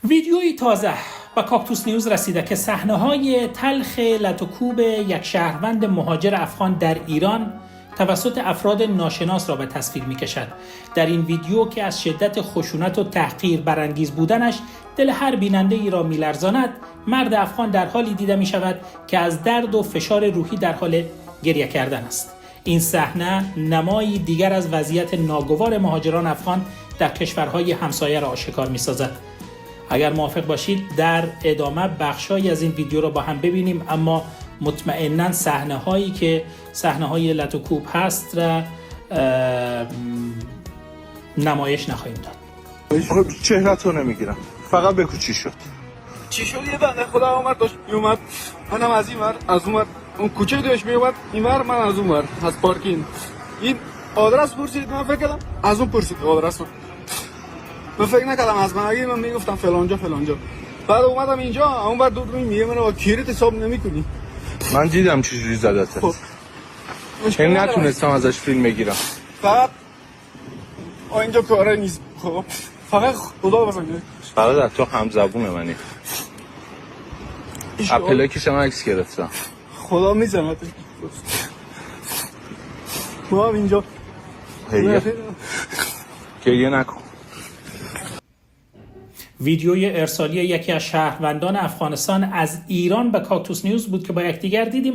ویدیویی تازه به کاکتوس نیوز رسیده که صحنه‌های تلخ لطوکوب یک شهروند مهاجر افغان در ایران توسط افراد ناشناس را به تصویر می‌کشد. در این ویدیو که از شدت خشونت و تحقیر برانگیز بودنش دل هر بیننده ای را می‌لرزاند، مرد افغان در حالی دیده می‌شود که از درد و فشار روحی در حال گریه کردن است. این صحنه نمایی دیگر از وضعیت ناگوار مهاجران افغان در کشورهای همسایه را آشکار می‌سازد. اگر موافق باشید در ادامه بخشایی از این ویدیو را با هم ببینیم، اما مطمئناً صحنه‌های لطوکوب هست را نمایش نخواهیم داد. چهره‌تو نمیگیرم، فقط بگو چی شد. چی شد؟ یه بنده خدا اومد داشت میومد، منم از این ور از اون ور اون کوچه داشت میومد این ور، من از اون ور از پارکینگ این آدرس پرسید. من فکر کردم از اون پرسید آدرس رو، من فکر نکردم از من. اگه من میگفتم فلانجا بعد اومدم اینجا اون ور دور میگه منو با کیریت حساب نمی‌کنی. من دیدم چجوری زدته. خب این نتونستم ازش فیلم بگیرم. فقط اینجا کاره نیست. خب فقط خدا بزنه. فقط تو هم زبون منی. اپلکیشم عکس گرفتم. خدا میزنه. ما اینجا گریه نکن. ویدیوی ارسالی یکی از شهروندان افغانستان از ایران به کاکتوس نیوز بود که با یکدیگر دیدیم.